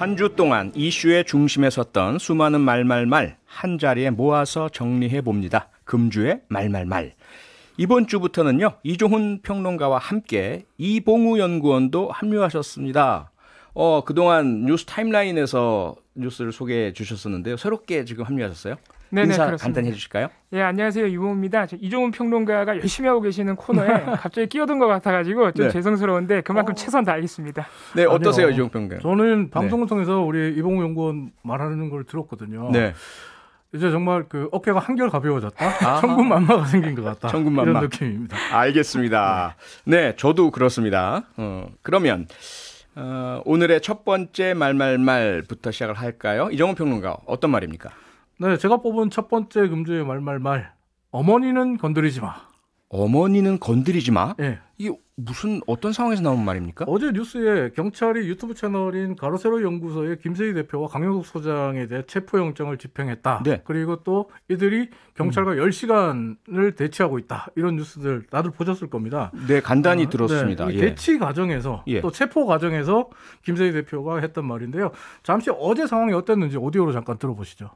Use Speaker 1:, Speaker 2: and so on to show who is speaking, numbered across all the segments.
Speaker 1: 한 주 동안 이슈의 중심에 섰던 수많은 말말말 한 자리에 모아서 정리해 봅니다. 금주의 말말말. 이번 주부터는요, 이종훈 평론가와 함께 이봉우 연구원도 합류하셨습니다. 그동안 뉴스 타임라인에서 뉴스를 소개해 주셨었는데요. 새롭게 지금 합류하셨어요?
Speaker 2: 네네,
Speaker 1: 인사
Speaker 2: 그렇습니다.
Speaker 1: 간단히 해주실까요?
Speaker 2: 예, 안녕하세요. 이봉우입니다. 이종훈 평론가가 열심히 하고 계시는 코너에 갑자기 끼어든 것 같아가지고 좀
Speaker 1: 네.
Speaker 2: 죄송스러운데 그만큼 최선 다하겠습니다.
Speaker 1: 네, 어떠세요,
Speaker 3: 아니요.
Speaker 1: 이종훈 평론가?
Speaker 3: 저는 방송을 통해서 우리 이봉우 연구원 말하는 걸 들었거든요.
Speaker 1: 네.
Speaker 3: 이제 정말 그 어깨가 한결 가벼워졌다.
Speaker 1: 아하.
Speaker 3: 천군만마가 생긴 것 같다.
Speaker 1: 천군만마.
Speaker 3: 이런 느낌입니다.
Speaker 1: 알겠습니다. 네, 저도 그렇습니다. 그러면 오늘의 첫 번째 말말말부터 시작을 할까요? 이종훈 평론가, 어떤 말입니까?
Speaker 3: 네, 제가 뽑은 첫 번째 금주의 말말말. 어머니는 건드리지 마.
Speaker 1: 어머니는 건드리지 마?
Speaker 3: 예.
Speaker 1: 이게 무슨 어떤 상황에서 나온 말입니까?
Speaker 3: 어제 뉴스에 경찰이 유튜브 채널인 가로세로 연구소의 김세희 대표와 강영석 소장에 대해 체포영장을 집행했다.
Speaker 1: 네.
Speaker 3: 그리고 또 이들이 경찰과 10시간을 대치하고 있다. 이런 뉴스들 다들 보셨을 겁니다.
Speaker 1: 네, 간단히 들었습니다.
Speaker 3: 네, 이
Speaker 1: 예.
Speaker 3: 대치 과정에서
Speaker 1: 예.
Speaker 3: 또 체포 과정에서 김세희 대표가 했던 말인데요. 잠시 어제 상황이 어땠는지 오디오로 잠깐 들어보시죠.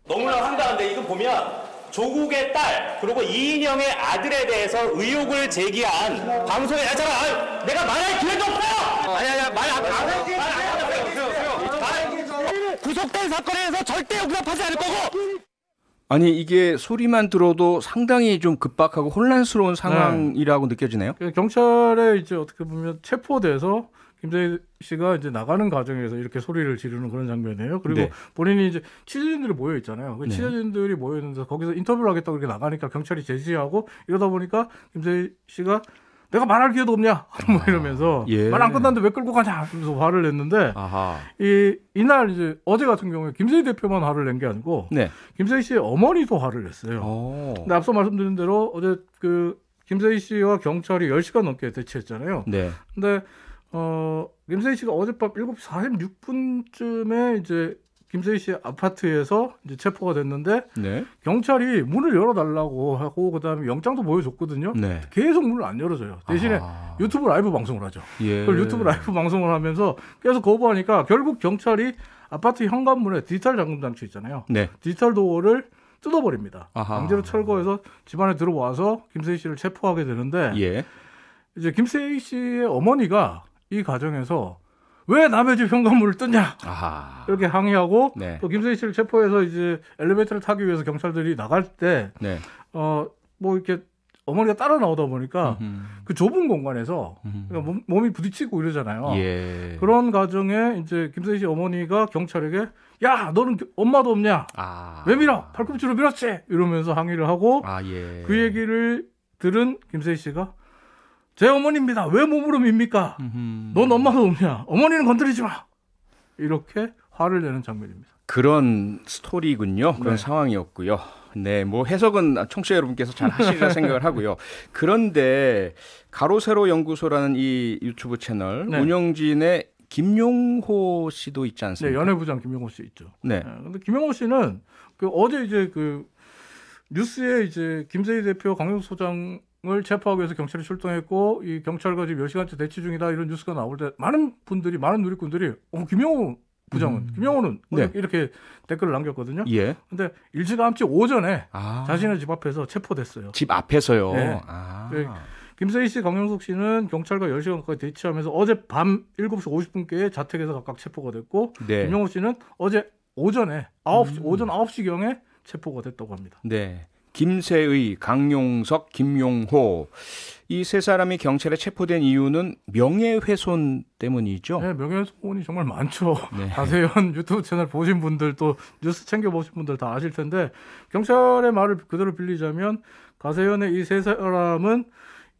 Speaker 4: 너무나 황당한데 이거 보면 조국의 딸 그리고 이인영의 아들에 대해서 의혹을 제기한 방송에 나잖아. 내가 말할 기회도 없어요. 아니야 말 구속된 사건에서 절대 용납하지 않을 거고.
Speaker 1: 아니, 이게 소리만 들어도 상당히 좀 급박하고 혼란스러운 상황이라고 느껴지네요.
Speaker 3: 경찰에 이제 어떻게 보면 체포돼서 김세희 씨가 이제 나가는 과정에서 이렇게 소리를 지르는 그런 장면이에요. 그리고
Speaker 1: 네.
Speaker 3: 본인이 이제 취재진들이 모여 있잖아요. 그
Speaker 1: 네.
Speaker 3: 취재진들이 모여 있는데 거기서 인터뷰를 하겠다고 이렇게 나가니까 경찰이 제지하고 이러다 보니까 김세희 씨가 내가 말할 기회도 없냐 뭐 이러면서
Speaker 1: 예.
Speaker 3: 말 안 끝났는데 왜 끌고 가냐 하면서 화를 냈는데
Speaker 1: 아하.
Speaker 3: 이날 이제 어제 같은 경우에 김세희 대표만 화를 낸 게 아니고
Speaker 1: 네.
Speaker 3: 김세희 씨의 어머니도 화를 냈어요.
Speaker 1: 오.
Speaker 3: 근데 앞서 말씀드린 대로 어제 그 김세희 씨와 경찰이 10시간 넘게 대치했잖아요.
Speaker 1: 네.
Speaker 3: 근데 김세희 씨가 어젯밤 7시 46분쯤에 이제 김세희 씨 아파트에서 이제 체포가 됐는데
Speaker 1: 네.
Speaker 3: 경찰이 문을 열어달라고 하고 그다음에 영장도 보여줬거든요.
Speaker 1: 네.
Speaker 3: 계속 문을 안 열어줘요. 대신에
Speaker 1: 아하.
Speaker 3: 유튜브 라이브 방송을 하죠.
Speaker 1: 예.
Speaker 3: 그걸 유튜브 라이브 방송을 하면서 계속 거부하니까 결국 경찰이 아파트 현관문에 디지털 잠금 장치 있잖아요.
Speaker 1: 네.
Speaker 3: 디지털 도어를 뜯어버립니다.
Speaker 1: 아하.
Speaker 3: 강제로 철거해서 집안에 들어와서 김세희 씨를 체포하게 되는데
Speaker 1: 예.
Speaker 3: 이제 김세희 씨의 어머니가 이 과정에서 왜 남의 집 현관문을 뜯냐
Speaker 1: 아하.
Speaker 3: 이렇게 항의하고
Speaker 1: 네.
Speaker 3: 또 김세희 씨를 체포해서 이제 엘리베이터를 타기 위해서 경찰들이 나갈 때
Speaker 1: 네.
Speaker 3: 뭐 이렇게 어머니가 따라 나오다 보니까 그 좁은 공간에서 그러니까 몸이 부딪히고 이러잖아요.
Speaker 1: 예.
Speaker 3: 그런 과정에 이제 김세희 씨 어머니가 경찰에게 야 너는 엄마도 없냐
Speaker 1: 아.
Speaker 3: 왜 밀어 팔꿈치로 밀었지 이러면서 항의를 하고
Speaker 1: 아, 예.
Speaker 3: 그 얘기를 들은 김세희 씨가 제 어머니입니다. 왜 몸으로 밉니까? 넌 엄마도 없냐? 어머니는 건드리지 마. 이렇게 화를 내는 장면입니다.
Speaker 1: 그런 스토리군요. 그런
Speaker 3: 네.
Speaker 1: 상황이었고요. 네, 뭐 해석은 청취자 여러분께서 잘 하시리라 생각을 하고요. 그런데 가로세로 연구소라는 이 유튜브 채널
Speaker 3: 네.
Speaker 1: 운영진의 김용호 씨도 있지
Speaker 3: 네,
Speaker 1: 않습니까?
Speaker 3: 연예부장 김용호 씨 있죠.
Speaker 1: 네.
Speaker 3: 근데 김용호 씨는 그 어제 이제 그 뉴스에 이제 김세희 대표 강영석 소장을 체포하기 위해서 경찰이 출동했고 이 경찰과 지금 10시간째 대치 중이다 이런 뉴스가 나올 때 많은 누리꾼들이 김용호 부장은 김용호는
Speaker 1: 네.
Speaker 3: 이렇게 댓글을 남겼거든요.
Speaker 1: 예.
Speaker 3: 근데 일찌감치 오전에
Speaker 1: 아.
Speaker 3: 자신의 집 앞에서 체포됐어요.
Speaker 1: 집 앞에서요.
Speaker 3: 네.
Speaker 1: 아.
Speaker 3: 네. 김세희 씨, 강영석 씨는 경찰과 10시간 가까이 대치하면서 어제 밤 7시 50분께에 자택에서 각각 체포가 됐고
Speaker 1: 네.
Speaker 3: 김용호 씨는 어제 오전에 오전 9시경에 체포가 됐다고 합니다.
Speaker 1: 네. 김세의, 강용석, 김용호 이 세 사람이 경찰에 체포된 이유는 명예훼손 때문이죠.
Speaker 3: 네, 명예훼손이 정말 많죠.
Speaker 1: 네.
Speaker 3: 가세현 유튜브 채널 보신 분들 또 뉴스 챙겨보신 분들 다 아실 텐데 경찰의 말을 그대로 빌리자면 가세현의 이 세 사람은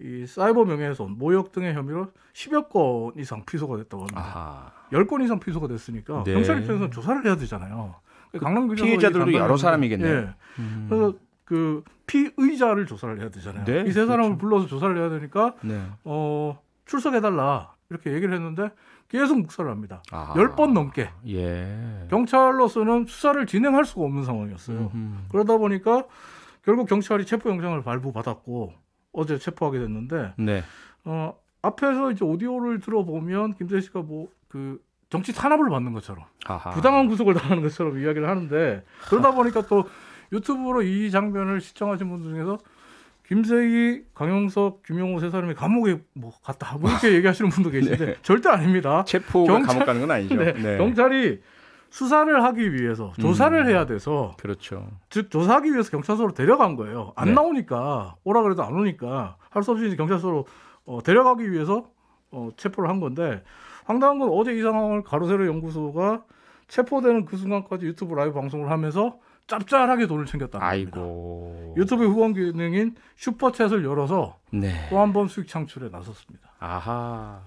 Speaker 3: 이 사이버 명예훼손, 모욕 등의 혐의로 10여 건 이상 피소가 됐다고 합니다.
Speaker 1: 아하.
Speaker 3: 10건 이상 피소가 됐으니까
Speaker 1: 네.
Speaker 3: 경찰 입장에서는 조사를 해야 되잖아요. 강남구청이
Speaker 1: 피해자들도 여러
Speaker 3: 담당했는데,
Speaker 1: 사람이겠네요.
Speaker 3: 예. 그래서 그 피의자를 조사를 해야 되잖아요.
Speaker 1: 네,
Speaker 3: 이 세 사람을
Speaker 1: 그렇죠.
Speaker 3: 불러서 조사를 해야 되니까
Speaker 1: 네.
Speaker 3: 출석해달라 이렇게 얘기를 했는데 계속 묵살을 합니다.
Speaker 1: 아하.
Speaker 3: 10번 넘게.
Speaker 1: 예.
Speaker 3: 경찰로서는 수사를 진행할 수가 없는 상황이었어요. 그러다 보니까 결국 경찰이 체포영장을 발부받았고 어제 체포하게 됐는데
Speaker 1: 네.
Speaker 3: 앞에서 이제 오디오를 들어보면 김세희 씨가 뭐 그 정치 탄압을 받는 것처럼
Speaker 1: 아하.
Speaker 3: 부당한 구속을 당하는 것처럼 이야기를 하는데 그러다 보니까 또 유튜브로 이 장면을 시청하신 분들 중에서 김세희, 강용석, 김용호 세 사람이 감옥에 뭐 갔다 뭐 이렇게 얘기하시는 분도 계신데
Speaker 1: 네.
Speaker 3: 절대 아닙니다.
Speaker 1: 체포가 감옥 가는 건 아니죠.
Speaker 3: 네.
Speaker 1: 네.
Speaker 3: 경찰이 수사를 하기 위해서 조사를 해야 돼서
Speaker 1: 그렇죠.
Speaker 3: 즉 조사하기 위해서 경찰서로 데려간 거예요. 안
Speaker 1: 네.
Speaker 3: 나오니까 오라 그래도 안 오니까 할 수 없이 이제 경찰서로 데려가기 위해서 체포를 한 건데 황당한 건 어제 이 상황을 가로세로 연구소가 체포되는 그 순간까지 유튜브 라이브 방송을 하면서 짭짤하게 돈을 챙겼다는 겁니다.
Speaker 1: 아이고.
Speaker 3: 유튜브 후원 기능인 슈퍼챗을 열어서
Speaker 1: 네.
Speaker 3: 또 한 번 수익 창출에 나섰습니다.
Speaker 1: 아하.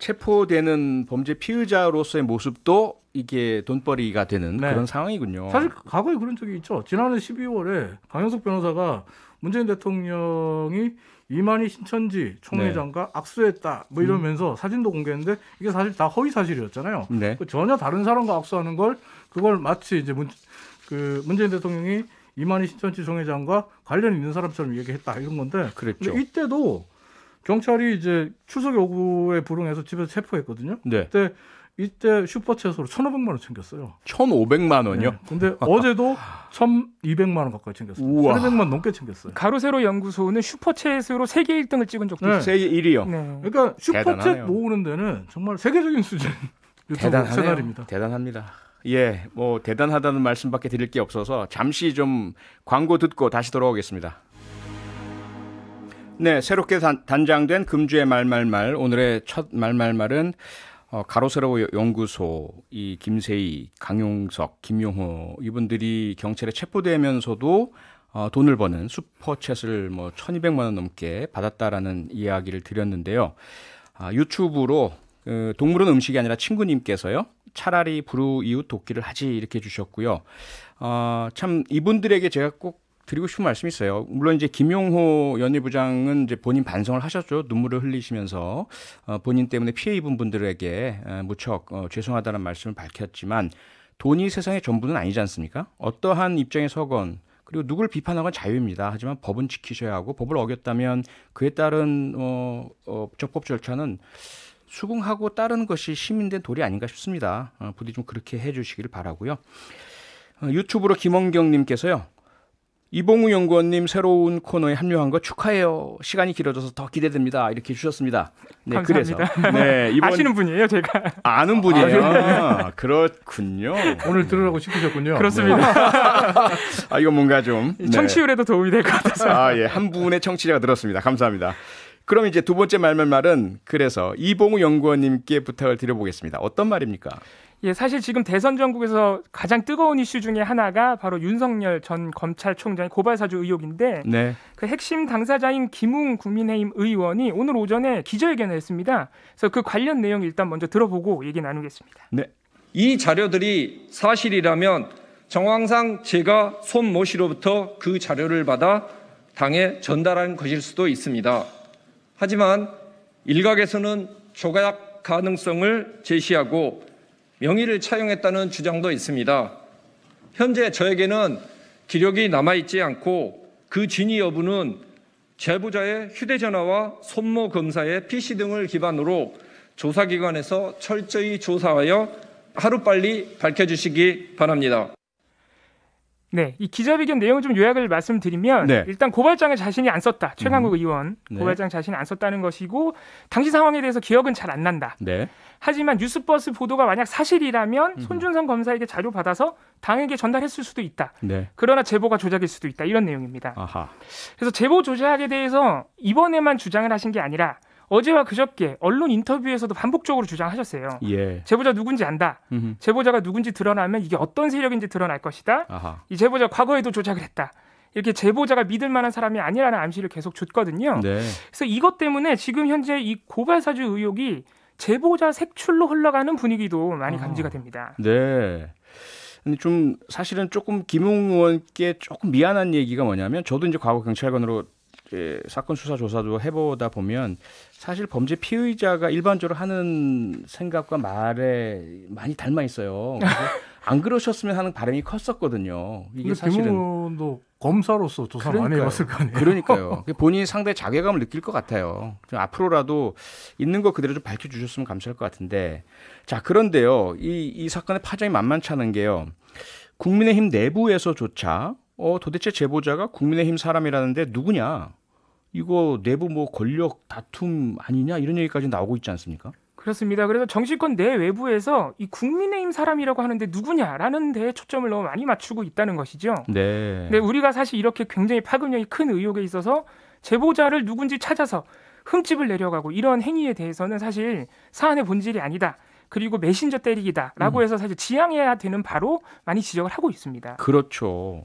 Speaker 1: 체포되는 범죄 피의자로서의 모습도 이게 돈벌이가 되는
Speaker 3: 네.
Speaker 1: 그런 상황이군요.
Speaker 3: 사실 과거에 그런 적이 있죠. 지난해 12월에 강현석 변호사가 문재인 대통령이 이만희 신천지 총회장과 악수했다 뭐 이러면서 사진도 공개했는데 이게 사실 다 허위 사실이었잖아요.
Speaker 1: 네.
Speaker 3: 전혀 다른 사람과 악수하는 그걸 마치 이제 문재인 대통령이 이만희 신천지 총회장과 관련 있는 사람처럼 얘기했다 이런 건데.
Speaker 1: 그랬죠.
Speaker 3: 근데 이때도 경찰이 이제 추석 요구에 불응해서 집에서 체포했거든요.
Speaker 1: 네.
Speaker 3: 이때 슈퍼챗으로 1,500만 원 챙겼어요.
Speaker 1: 1,500만 원이요?
Speaker 3: 네. 근데 어제도 1,200만 원 가까이 챙겼어요.
Speaker 1: 우와.
Speaker 3: 1,200만 넘게 챙겼어요.
Speaker 2: 가로세로 연구소는 슈퍼챗으로 세계 1등을 찍은 적도
Speaker 3: 네.
Speaker 2: 있어요.
Speaker 1: 세계 1위요.
Speaker 2: 네.
Speaker 3: 그러니까 슈퍼챗
Speaker 1: 대단하네요.
Speaker 3: 모으는 데는 정말 세계적인 수준 유튜브
Speaker 1: 대단하네요.
Speaker 3: 채널입니다.
Speaker 1: 대단합니다. 예, 뭐 대단하다는 말씀밖에 드릴 게 없어서 잠시 좀 광고 듣고 다시 돌아오겠습니다. 네, 새롭게 단장된 금주의 말말말 오늘의 첫 말말말은 가로세로 연구소 이 김세희, 강용석, 김용호 이분들이 경찰에 체포되면서도 돈을 버는 슈퍼챗을 뭐 1,200만 원 넘게 받았다라는 이야기를 드렸는데요. 유튜브로 동물은 음식이 아니라 친구님께서요. 차라리 불우이웃 돕기를 하지 이렇게 해주셨고요. 참 이분들에게 제가 꼭 드리고 싶은 말씀이 있어요. 물론 이제 김용호 연예부장은 이제 본인 반성을 하셨죠. 눈물을 흘리시면서 본인 때문에 피해 입은 분들에게 무척 죄송하다는 말씀을 밝혔지만 돈이 세상의 전부는 아니지 않습니까? 어떠한 입장에 서건 그리고 누굴 비판하건 자유입니다. 하지만 법은 지키셔야 하고 법을 어겼다면 그에 따른 적법 절차는 수긍하고 따르는 것이 시민된 도리 아닌가 싶습니다. 부디 좀 그렇게 해주시기를 바라고요. 유튜브로 김원경님께서요. 이봉우 연구원님 새로운 코너에 합류한 거 축하해요. 시간이 길어져서 더 기대됩니다. 이렇게 주셨습니다. 네,
Speaker 2: 감사합니다.
Speaker 1: 그래서 네, 이번
Speaker 2: 아시는 분이에요, 제가.
Speaker 1: 아는 분이에요. 그렇군요.
Speaker 3: 오늘 들으라고 시키셨군요.
Speaker 2: 그렇습니다.
Speaker 1: 이거 뭔가 좀
Speaker 2: 청취율에도 도움이 될 것 같아서.
Speaker 1: 예, 한 분의 청취자가 들었습니다. 감사합니다. 그럼 이제 두 번째 말은 그래서 이봉우 연구원님께 부탁을 드려보겠습니다. 어떤 말입니까?
Speaker 2: 예, 사실 지금 대선 전국에서 가장 뜨거운 이슈 중에 하나가 바로 윤석열 전 검찰총장의 고발사주 의혹인데
Speaker 1: 네.
Speaker 2: 그 핵심 당사자인 김웅 국민의힘 의원이 오늘 오전에 기자회견을 했습니다. 그래서 그 관련 내용 일단 먼저 들어보고 얘기 나누겠습니다.
Speaker 1: 네.
Speaker 5: 이 자료들이 사실이라면 정황상 제가 손모 씨로부터 그 자료를 받아 당에 전달한 것일 수도 있습니다. 하지만 일각에서는 조작 가능성을 제시하고 명의를 차용했다는 주장도 있습니다. 현재 저에게는 기록이 남아있지 않고 그 진위 여부는 제보자의 휴대전화와 손모 검사의 PC 등을 기반으로 조사기관에서 철저히 조사하여 하루빨리 밝혀주시기 바랍니다.
Speaker 2: 네, 이 기자회견 내용을 좀 요약을 말씀드리면
Speaker 1: 네.
Speaker 2: 일단 고발장을 자신이 안 썼다. 최강욱 의원
Speaker 1: 네.
Speaker 2: 고발장 자신이 안 썼다는 것이고 당시 상황에 대해서 기억은 잘 안 난다.
Speaker 1: 네.
Speaker 2: 하지만 뉴스버스 보도가 만약 사실이라면 손준성 검사에게 자료 받아서 당에게 전달했을 수도 있다.
Speaker 1: 네.
Speaker 2: 그러나 제보가 조작일 수도 있다. 이런 내용입니다.
Speaker 1: 아하.
Speaker 2: 그래서 제보 조작에 대해서 이번에만 주장을 하신 게 아니라 어제와 그저께 언론 인터뷰에서도 반복적으로 주장하셨어요.
Speaker 1: 예.
Speaker 2: 제보자 누군지 안다. 제보자가 누군지 드러나면 이게 어떤 세력인지 드러날 것이다.
Speaker 1: 아하.
Speaker 2: 이 제보자 과거에도 조작을 했다. 이렇게 제보자가 믿을 만한 사람이 아니라는 암시를 계속 줬거든요.
Speaker 1: 네.
Speaker 2: 그래서 이것 때문에 지금 현재 이 고발사주 의혹이 제보자 색출로 흘러가는 분위기도 많이 감지가 됩니다.
Speaker 1: 네. 근데 좀 사실은 조금 김웅 의원께 조금 미안한 얘기가 뭐냐면 저도 이제 과거 경찰관으로 사건 수사 조사도 해보다 보면 사실 범죄 피의자가 일반적으로 하는 생각과 말에 많이 닮아 있어요. 그래서 안 그러셨으면 하는 바람이 컸었거든요. 이게 사실은
Speaker 3: 김웅 의원도 검사로서 조사 많이 해봤을 거 아니에요.
Speaker 1: 그러니까요. 본인이 상당히 자괴감을 느낄 것 같아요. 좀 앞으로라도 있는 거 그대로 좀 밝혀주셨으면 감사할 것 같은데. 자, 그런데요. 이 사건의 파장이 만만치 않은 게요. 국민의힘 내부에서조차 도대체 제보자가 국민의힘 사람이라는데 누구냐? 이거 내부 뭐 권력 다툼 아니냐? 이런 얘기까지 나오고 있지 않습니까?
Speaker 2: 그렇습니다. 그래서 정치권 내외부에서 이 국민의힘 사람이라고 하는데 누구냐라는 데에 초점을 너무 많이 맞추고 있다는 것이죠.
Speaker 1: 네.
Speaker 2: 근데 우리가 사실 이렇게 굉장히 파급력이 큰 의혹에 있어서 제보자를 누군지 찾아서 흠집을 내려가고 이런 행위에 대해서는 사실 사안의 본질이 아니다. 그리고 메신저 때리기다라고 해서 사실 지양해야 되는 바로 많이 지적을 하고 있습니다.
Speaker 1: 그렇죠.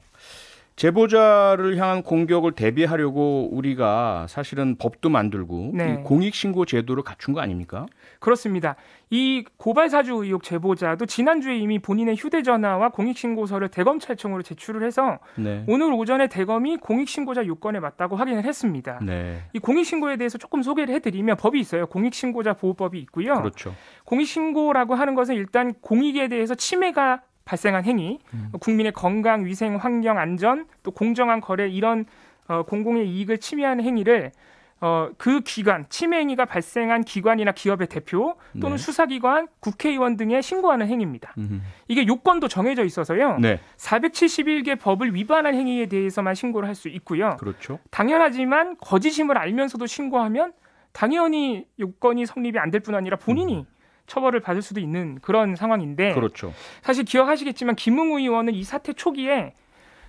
Speaker 1: 제보자를 향한 공격을 대비하려고 우리가 사실은 법도 만들고
Speaker 2: 네.
Speaker 1: 이 공익신고 제도를 갖춘 거 아닙니까?
Speaker 2: 그렇습니다. 이 고발사주 의혹 제보자도 지난주에 이미 본인의 휴대전화와 공익신고서를 대검찰청으로 제출을 해서
Speaker 1: 네.
Speaker 2: 오늘 오전에 대검이 공익신고자 요건에 맞다고 확인을 했습니다.
Speaker 1: 네.
Speaker 2: 이 공익신고에 대해서 조금 소개를 해드리면 법이 있어요. 공익신고자 보호법이 있고요.
Speaker 1: 그렇죠.
Speaker 2: 공익신고라고 하는 것은 일단 공익에 대해서 침해가 발생한 행위, 국민의 건강, 위생, 환경, 안전, 또 공정한 거래 이런 공공의 이익을 침해하는 행위를 그 기관, 침해 행위가 발생한 기관이나 기업의 대표 또는
Speaker 1: 네.
Speaker 2: 수사기관, 국회의원 등에 신고하는 행위입니다. 이게 요건도 정해져 있어서요.
Speaker 1: 네.
Speaker 2: 471개 법을 위반한 행위에 대해서만 신고를 할 수 있고요.
Speaker 1: 그렇죠.
Speaker 2: 당연하지만 거짓임을 알면서도 신고하면 당연히 요건이 성립이 안 될 뿐 아니라 본인이 처벌을 받을 수도 있는 그런 상황인데
Speaker 1: 그렇죠.
Speaker 2: 사실 기억하시겠지만 김웅 의원은 이 사태 초기에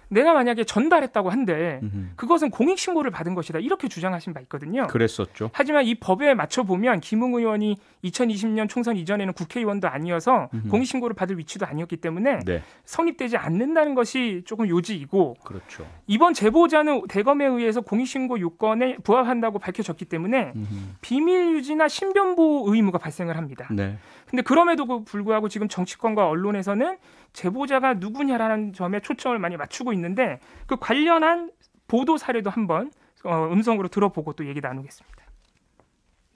Speaker 2: 내가 만약에 전달했다고 한들 그것은 공익신고를 받은 것이다 이렇게 주장하신 바 있거든요.
Speaker 1: 그랬었죠.
Speaker 2: 하지만 이 법에 맞춰보면 김웅 의원이 2020년 총선 이전에는 국회의원도 아니어서 공익신고를 받을 위치도 아니었기 때문에
Speaker 1: 네.
Speaker 2: 성립되지 않는다는 것이 조금 요지이고
Speaker 1: 그렇죠.
Speaker 2: 이번 제보자는 대검에 의해서 공익신고 요건에 부합한다고 밝혀졌기 때문에 비밀 유지나 신변보호 의무가 발생을 합니다.
Speaker 1: 네.
Speaker 2: 근데 그럼에도 불구하고 지금 정치권과 언론에서는 제보자가 누구냐라는 점에 초점을 많이 맞추고 있는데 그 관련한 보도 사례도 한번 음성으로 들어보고 또 얘기 나누겠습니다.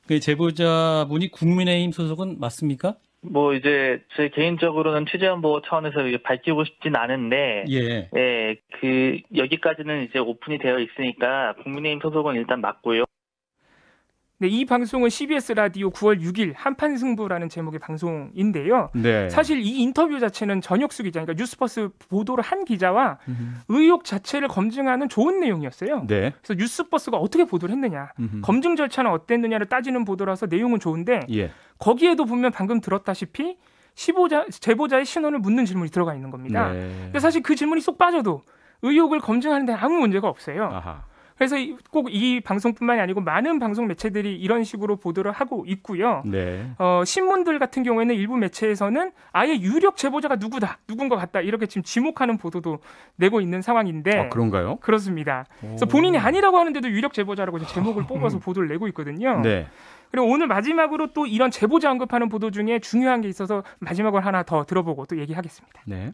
Speaker 6: 그 제보자분이 국민의힘 소속은 맞습니까?
Speaker 7: 뭐 이제 제 개인적으로는 취재원 보호 차원에서 이제 밝히고 싶진 않은데,
Speaker 6: 예.
Speaker 7: 그 여기까지는 이제 오픈이 되어 있으니까 국민의힘 소속은 일단 맞고요.
Speaker 2: 네, 이 방송은 CBS 라디오 9월 6일 한판 승부라는 제목의 방송인데요.
Speaker 1: 네.
Speaker 2: 사실 이 인터뷰 자체는 전혁수 기자, 그러니까 뉴스버스 보도를 한 기자와 의혹 자체를 검증하는 좋은 내용이었어요.
Speaker 1: 네.
Speaker 2: 그래서 뉴스버스가 어떻게 보도를 했느냐, 검증 절차는 어땠느냐를 따지는 보도라서 내용은 좋은데
Speaker 1: 예.
Speaker 2: 거기에도 보면 방금 들었다시피 제보자의 신원을 묻는 질문이 들어가 있는 겁니다.
Speaker 1: 네.
Speaker 2: 근데 사실 그 질문이 쏙 빠져도 의혹을 검증하는 데 아무 문제가 없어요.
Speaker 1: 아하.
Speaker 2: 그래서 꼭 이 방송뿐만이 아니고 많은 방송 매체들이 이런 식으로 보도를 하고 있고요.
Speaker 1: 네.
Speaker 2: 신문들 같은 경우에는 일부 매체에서는 아예 유력 제보자가 누군 것 같다 이렇게 지금 지목하는 보도도 내고 있는 상황인데
Speaker 1: 아, 그런가요?
Speaker 2: 그렇습니다. 그래서 본인이 아니라고 하는데도 유력 제보자라고 제목을 뽑아서 보도를 내고 있거든요.
Speaker 1: 네.
Speaker 2: 그리고 오늘 마지막으로 또 이런 제보자 언급하는 보도 중에 중요한 게 있어서 마지막으로 하나 더 들어보고 또 얘기하겠습니다.
Speaker 1: 네.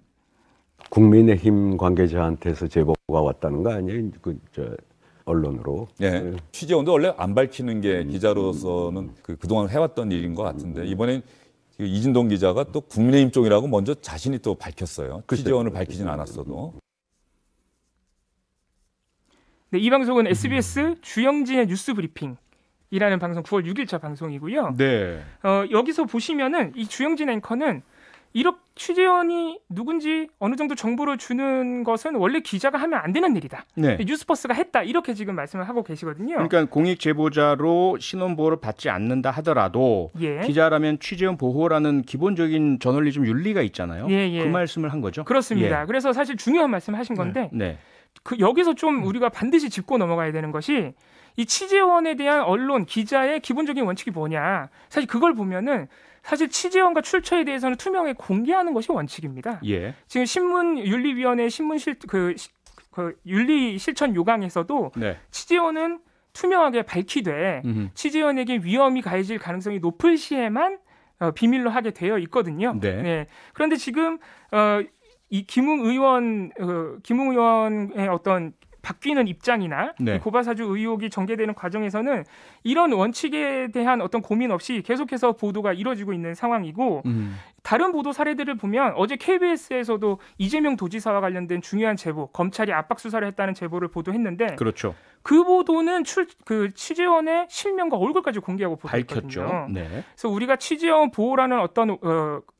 Speaker 8: 국민의힘 관계자한테서 제보가 왔다는 거 아니에요? 언론으로.
Speaker 9: 예. 취재원도 원래 안 밝히는 게 기자로서는 그동안 해왔던 일인 것 같은데 이번엔 이진동 기자가 또 국민의힘 쪽이라고 먼저 자신이 또 밝혔어요. 취재원을 밝히진 않았어도.
Speaker 2: 네, 이 방송은 SBS 주영진의 뉴스 브리핑이라는 방송 9월 6일자 방송이고요.
Speaker 1: 네.
Speaker 2: 여기서 보시면은 이 주영진 앵커는 이렇게 취재원이 누군지 어느 정도 정보를 주는 것은 원래 기자가 하면 안 되는 일이다.
Speaker 1: 네.
Speaker 2: 뉴스버스가 했다. 이렇게 지금 말씀을 하고 계시거든요.
Speaker 1: 그러니까 공익 제보자로 신원 보호를 받지 않는다 하더라도
Speaker 2: 예.
Speaker 1: 기자라면 취재원 보호라는 기본적인 저널리즘 윤리가 있잖아요.
Speaker 2: 예.
Speaker 1: 그 말씀을 한 거죠.
Speaker 2: 그렇습니다.
Speaker 1: 예.
Speaker 2: 그래서 사실 중요한 말씀을 하신 건데
Speaker 1: 네.
Speaker 2: 여기서 좀 우리가 반드시 짚고 넘어가야 되는 것이 이 취재원에 대한 언론, 기자의 기본적인 원칙이 뭐냐. 사실 그걸 보면은 사실 취재원과 출처에 대해서는 투명하게 공개하는 것이 원칙입니다.
Speaker 1: 예.
Speaker 2: 지금 신문윤리위원회 윤리 실천 요강에서도
Speaker 1: 네.
Speaker 2: 취재원은 투명하게 밝히되 취재원에게 위험이 가해질 가능성이 높을 시에만 비밀로 하게 되어 있거든요.
Speaker 1: 네. 그런데
Speaker 2: 지금 이 김웅 의원의 어떤 바뀌는 입장이나
Speaker 1: 네.
Speaker 2: 고발사주 의혹이 전개되는 과정에서는 이런 원칙에 대한 어떤 고민 없이 계속해서 보도가 이루어지고 있는 상황이고 다른 보도 사례들을 보면 어제 KBS에서도 이재명 도지사와 관련된 중요한 제보, 검찰이 압박 수사를 했다는 제보를 보도했는데
Speaker 1: 그렇죠.
Speaker 2: 그 보도는 그 취재원의 실명과 얼굴까지 공개하고 보도했거든요.
Speaker 1: 밝혔죠. 네.
Speaker 2: 그래서 우리가 취재원 보호라는 어떤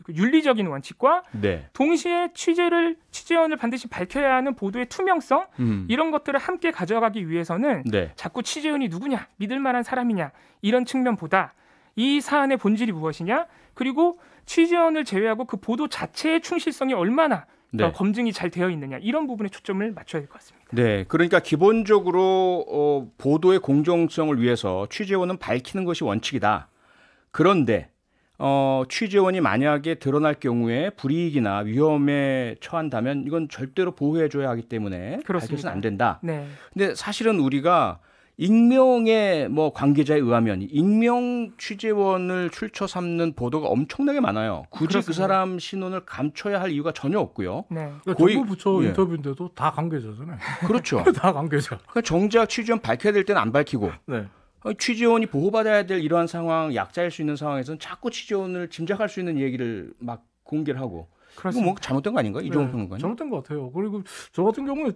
Speaker 2: 윤리적인 원칙과
Speaker 1: 네.
Speaker 2: 동시에 취재원을 반드시 밝혀야 하는 보도의 투명성 이런 것들을 함께 가져가기 위해서는
Speaker 1: 네.
Speaker 2: 자꾸 취재원이 누구냐, 믿을 만한 사람이냐 이런 측면보다 이 사안의 본질이 무엇이냐, 그리고 취재원을 제외하고 그 보도 자체의 충실성이 얼마나
Speaker 1: 네.
Speaker 2: 검증이 잘 되어 있느냐 이런 부분에 초점을 맞춰야 될 것 같습니다.
Speaker 1: 네, 그러니까 기본적으로 보도의 공정성을 위해서 취재원은 밝히는 것이 원칙이다. 그런데 취재원이 만약에 드러날 경우에 불이익이나 위험에 처한다면 이건 절대로 보호해줘야 하기 때문에 밝혀서는 안 된다.
Speaker 2: 네.
Speaker 1: 근데 사실은 우리가 익명의 관계자에 의하면 익명 취재원을 출처 삼는 보도가 엄청나게 많아요. 굳이
Speaker 2: 그렇습니다.
Speaker 1: 그 사람 신원을 감춰야 할 이유가 전혀 없고요.
Speaker 2: 네.
Speaker 3: 그러니까 정부 부처 인터뷰인데도 다 관계자잖아요.
Speaker 1: 그렇죠.
Speaker 3: 다 관계자.
Speaker 1: 그러니까 정작 취재원 밝혀야 될 때는 안 밝히고
Speaker 3: 네.
Speaker 1: 취재원이 보호받아야 될 이러한 상황, 약자일 수 있는 상황에서는 자꾸 취재원을 짐작할 수 있는 얘기를 막 공개를 하고 이거 뭐 잘못된 거 아닌가? 이종훈 평론가님?
Speaker 3: 잘못된 것 같아요. 그리고 저 같은 경우는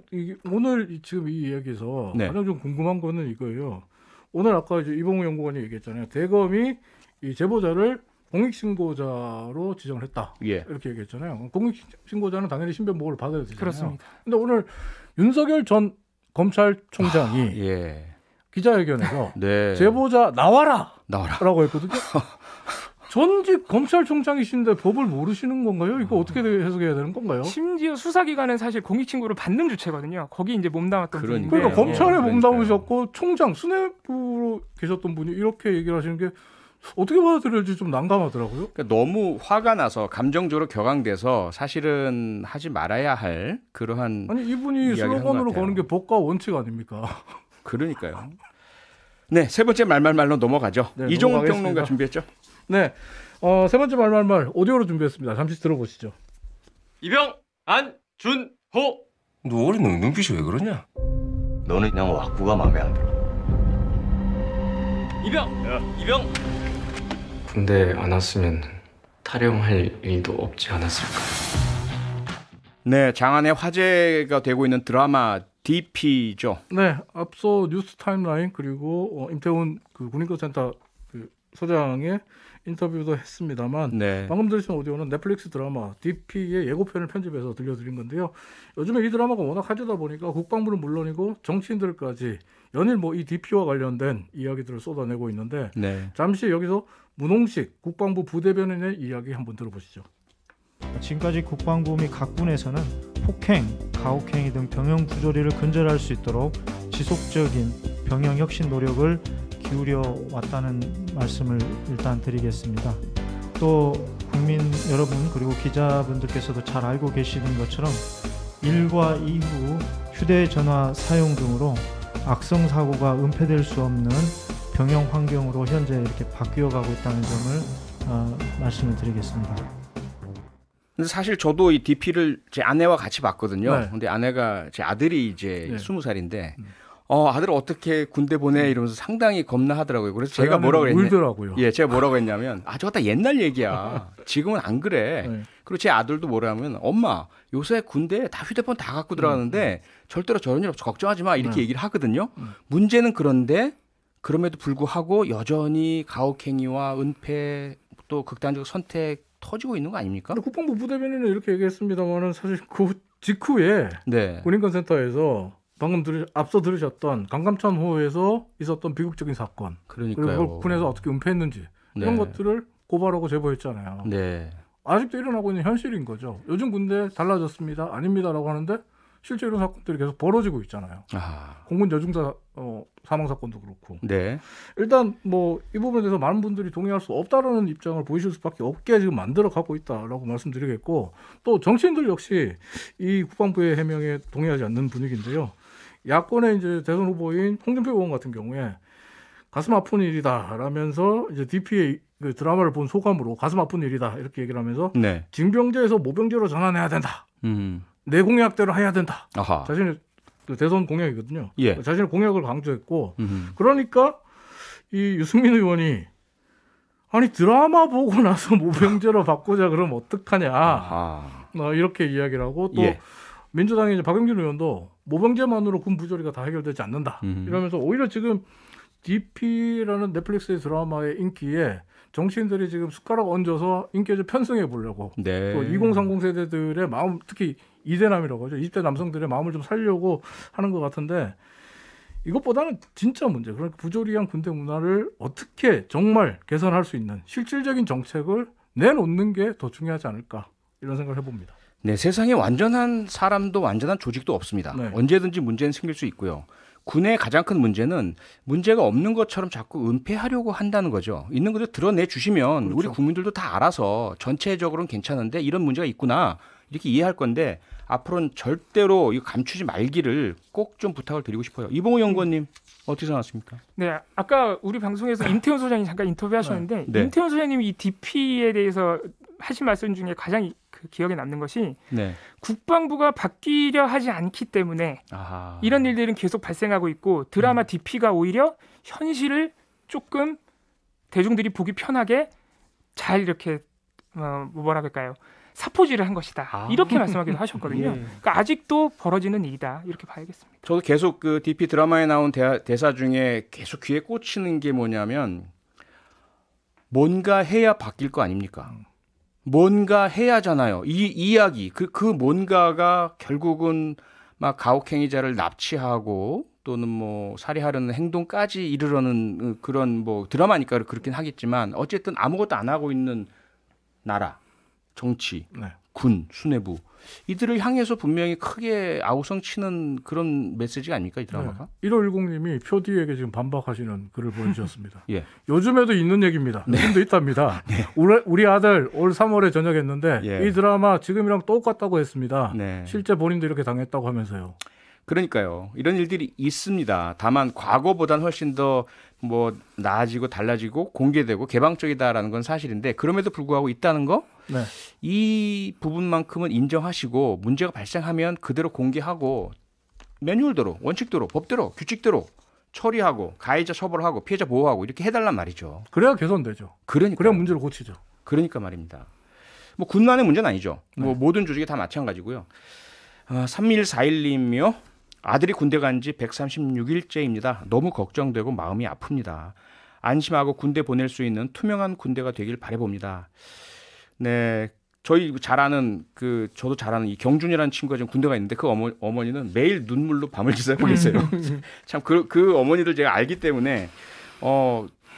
Speaker 3: 오늘 지금 이 이야기에서
Speaker 1: 네.
Speaker 3: 가장 좀 궁금한 거는 이거예요. 오늘 아까 이제 이봉우 연구원이 얘기했잖아요. 대검이 이 제보자를 공익신고자로 지정을 했다.
Speaker 1: 예.
Speaker 3: 이렇게 얘기했잖아요. 공익신고자는 당연히 신변보호를 받아야 되잖아요.
Speaker 2: 그렇습니다.
Speaker 3: 근데 오늘 윤석열 전 검찰총장이
Speaker 1: 예.
Speaker 3: 기자회견에서
Speaker 1: 네.
Speaker 3: 제보자 나와라!
Speaker 1: 나와라.
Speaker 3: 라고 했거든요. 전직 검찰총장이신데 법을 모르시는 건가요? 이거 어떻게 해석해야 되는 건가요?
Speaker 2: 심지어 수사기관은 사실 공익신고를 받는 주체거든요. 거기 이제 몸담았던 분인데.
Speaker 3: 그러니까 검찰에
Speaker 1: 예,
Speaker 3: 몸담으셨고 총장 수뇌부로 계셨던 분이 이렇게 얘기를 하시는 게 어떻게 받아들일지 좀 난감하더라고요.
Speaker 1: 그러니까 너무 화가 나서 감정적으로 격앙돼서 사실은 하지 말아야 할 그러한
Speaker 3: 아니 이분이 슬로건으로 거는 게 법과 원칙 아닙니까?
Speaker 1: 그러니까요. 네, 세 번째 말말말로 넘어가죠.
Speaker 3: 네,
Speaker 1: 이종훈 평론가 준비했죠?
Speaker 3: 네, 세 번째 말말말 오디오로 준비했습니다. 잠시 들어보시죠.
Speaker 10: 이병, 안준호.
Speaker 11: 너 어린 놈 눈빛이 왜 그러냐?
Speaker 12: 너는 그냥 왁구가 마음에 안 들어.
Speaker 10: 이병.
Speaker 11: 군대 안 왔으면 타령할 일도 없지 않았을까?
Speaker 1: 네, 장안의 화제가 되고 있는 드라마 DP죠.
Speaker 3: 네, 앞서 뉴스 타임라인 그리고 임태훈 그 군인권센터 그 소장의 인터뷰도 했습니다만
Speaker 1: 네.
Speaker 3: 방금 들으신 오디오는 넷플릭스 드라마 DP의 예고편을 편집해서 들려드린 건데요. 요즘에 이 드라마가 워낙 화제다 보니까 국방부는 물론이고 정치인들까지 연일 이 DP와 관련된 이야기들을 쏟아내고 있는데
Speaker 1: 네.
Speaker 3: 잠시 여기서 문홍식 국방부 부대변인의 이야기 한번 들어보시죠.
Speaker 13: 지금까지 국방부 및 각 군에서는 폭행, 가혹행위 등 병영 부조리를 근절할 수 있도록 지속적인 병영 혁신 노력을 기울여 왔다는 말씀을 일단 드리겠습니다. 또 국민 여러분 그리고 기자분들께서도 잘 알고 계시는 것처럼 일과 이후 휴대전화 사용 등으로 악성 사고가 은폐될 수 없는 병영 환경으로 현재 이렇게 바뀌어가고 있다는 점을 말씀을 드리겠습니다.
Speaker 1: 근데 사실 저도 이 DP를 제 아내와 같이 봤거든요.
Speaker 3: 네.
Speaker 1: 근데 아내가 제 아들이 이제
Speaker 3: 네.
Speaker 1: 20살인데 아들을 어떻게 군대 보내 이러면서 상당히 겁나하더라고요. 그래서 제가 뭐라고
Speaker 3: 울더라고요.
Speaker 1: 예, 제가 뭐라고 했냐면 저거 다 옛날 얘기야. 지금은 안 그래.
Speaker 3: 네.
Speaker 1: 그리고 제 아들도 뭐라면 엄마 요새 군대 다 휴대폰 다 갖고 들어가는데 절대로 저런 일 없어 걱정하지 마 이렇게 얘기를 하거든요. 문제는 그런데 그럼에도 불구하고 여전히 가혹행위와 은폐 또 극단적 선택 터지고 있는 거 아닙니까?
Speaker 3: 국방부 부대변인은 이렇게 얘기했습니다만은 사실 그 직후에
Speaker 1: 네.
Speaker 3: 군인권센터에서 방금 앞서 들으셨던 강감찬호에서 있었던 비극적인 사건,
Speaker 1: 그러니까요.
Speaker 3: 그리고 군에서 어떻게 은폐했는지 이런
Speaker 1: 네.
Speaker 3: 것들을 고발하고 제보했잖아요.
Speaker 1: 네.
Speaker 3: 아직도 일어나고 있는 현실인 거죠. 요즘 군대 달라졌습니다, 아닙니다라고 하는데 실제 이런 사건들이 계속 벌어지고 있잖아요. 공군 여중사 사망 사건도 그렇고.
Speaker 1: 네.
Speaker 3: 일단 이 부분에 대해서 많은 분들이 동의할 수 없다라는 입장을 보이실 수밖에 없게 지금 만들어 가고 있다라고 말씀드리겠고, 또 정치인들 역시 이 국방부의 해명에 동의하지 않는 분위기인데요. 야권의 이제 대선 후보인 홍준표 의원 같은 경우에 가슴 아픈 일이다라면서 이제 DP의 그 드라마를 본 소감으로 가슴 아픈 일이다 이렇게 얘기를 하면서
Speaker 1: 네.
Speaker 3: 징병제에서 모병제로 전환해야 된다. 내 공약대로 해야 된다.
Speaker 1: 아하.
Speaker 3: 자신의 그 대선 공약이거든요.
Speaker 1: 예.
Speaker 3: 자신의 공약을 강조했고 그러니까 이 유승민 의원이 아니 드라마 보고 나서 모병제로 바꾸자 그러면 어떡하냐 이렇게 이야기를 하고 또 민주당의 이제 박영진 의원도 모병제만으로 군 부조리가 다 해결되지 않는다 이러면서 오히려 지금 DP라는 넷플릭스의 드라마의 인기에 정치인들이 지금 숟가락 얹어서 인기를 좀 편승해 보려고 또 2030 세대들의 마음, 특히 2대남이라고 하죠. 20대 남성들의 마음을 좀 살려고 하는 것 같은데 이것보다는 진짜 문제, 그러니까 부조리한 군대 문화를 어떻게 정말 개선할 수 있는 실질적인 정책을 내놓는 게 더 중요하지 않을까 이런 생각을 해봅니다.
Speaker 1: 네, 세상에 완전한 사람도 완전한 조직도 없습니다. 언제든지 문제는 생길 수 있고요. 군의 가장 큰 문제는 문제가 없는 것처럼 자꾸 은폐하려고 한다는 거죠. 있는 그대로 드러내 주시면 우리 국민들도 다 알아서 전체적으로는 괜찮은데 이런 문제가 있구나 이렇게 이해할 건데 앞으로는 절대로 이거 감추지 말기를 꼭 좀 부탁을 드리고 싶어요. 이봉우 연구원님 어떻게 생각하십니까?
Speaker 2: 네, 아까 우리 방송에서 임태훈 소장이 잠깐 인터뷰하셨는데 임태훈 소장님이 이 DP에 대해서 하신 말씀 중에 가장 기억에 남는 것이 국방부가 바뀌려 하지 않기 때문에 이런 일들은 계속 발생하고 있고 드라마 DP가 오히려 현실을 조금 대중들이 보기 편하게 잘 이렇게 뭐라 그럴까요? 사포질을 한 것이다. 이렇게 말씀하기도 하셨거든요. 그러니까 아직도 벌어지는 일이다. 이렇게 봐야겠습니다.
Speaker 1: 저도 계속 그 DP 드라마에 나온 대사 중에 계속 귀에 꽂히는 게 뭐냐면 뭔가 해야 바뀔 거 아닙니까? 뭔가 해야잖아요. 이 이야기 그 뭔가가 결국은 막 가혹행위자를 납치하고 또는 뭐 살해하려는 행동까지 이르려는 그런 뭐 드라마니까 그렇긴 하겠지만 어쨌든 아무것도 안 하고 있는 나라, 정치, 군, 수뇌부 이들을 향해서 분명히 크게 아우성 치는 그런 메시지가 아닙니까 이 드라마가?
Speaker 3: 1510님이 표디에게 지금 반박하시는 글을 보내주셨습니다. 요즘에도 있는 얘기입니다. 요즘도 있답니다. 우리 아들 올 3월에 전역했는데 이 드라마 지금이랑 똑같다고 했습니다. 실제 본인도 이렇게 당했다고 하면서요.
Speaker 1: 그러니까요. 이런 일들이 있습니다. 다만 과거보다는 훨씬 더 뭐 나아지고 달라지고 공개되고 개방적이다라는 건 사실인데 그럼에도 불구하고 있다는 거 이 부분만큼은 인정하시고 문제가 발생하면 그대로 공개하고 매뉴얼대로 원칙대로 법대로 규칙대로 처리하고 가해자 처벌하고 피해자 보호하고 이렇게 해달란 말이죠.
Speaker 3: 그래야 개선되죠. 그래야 문제를 고치죠.
Speaker 1: 그러니까 말입니다. 뭐 군만의 문제는 아니죠. 뭐 모든 조직이 다 마찬가지고요. 3141님이요. 아들이 군대 간 지 136일째입니다. 너무 걱정되고 마음이 아픕니다. 안심하고 군대 보낼 수 있는 투명한 군대가 되길 바라봅니다. 네, 저희 저도 잘 아는 이 경준이라는 친구가 지금 군대가 있는데 그 어머니는 매일 눈물로 밤을 지새고 계세요. 참 그 어머니들 제가 알기 때문에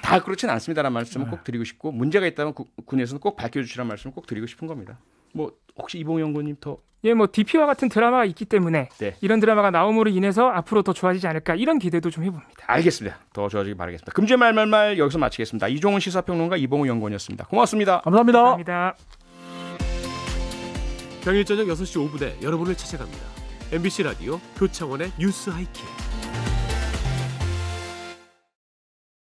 Speaker 1: 다 그렇지는 않습니다라는 말씀을 꼭 드리고 싶고 문제가 있다면 군에서는 꼭 밝혀주시라는 말씀을 꼭 드리고 싶은 겁니다. 뭐 혹시 이봉 연구원님 더?
Speaker 2: 뭐 DP와 같은 드라마가 있기 때문에 이런 드라마가 나옴으로 인해서 앞으로 더 좋아지지 않을까 이런 기대도 좀 해봅니다.
Speaker 1: 알겠습니다. 더 좋아지길 바라겠습니다. 금주의 말말말 여기서 마치겠습니다. 이종훈 시사평론가 이봉우 연구원이었습니다. 고맙습니다.
Speaker 3: 감사합니다.
Speaker 2: 감사합니다.
Speaker 10: 평일 저녁 6시 5분에 여러분을 찾아갑니다. MBC 라디오 표창원의 뉴스 하이킥.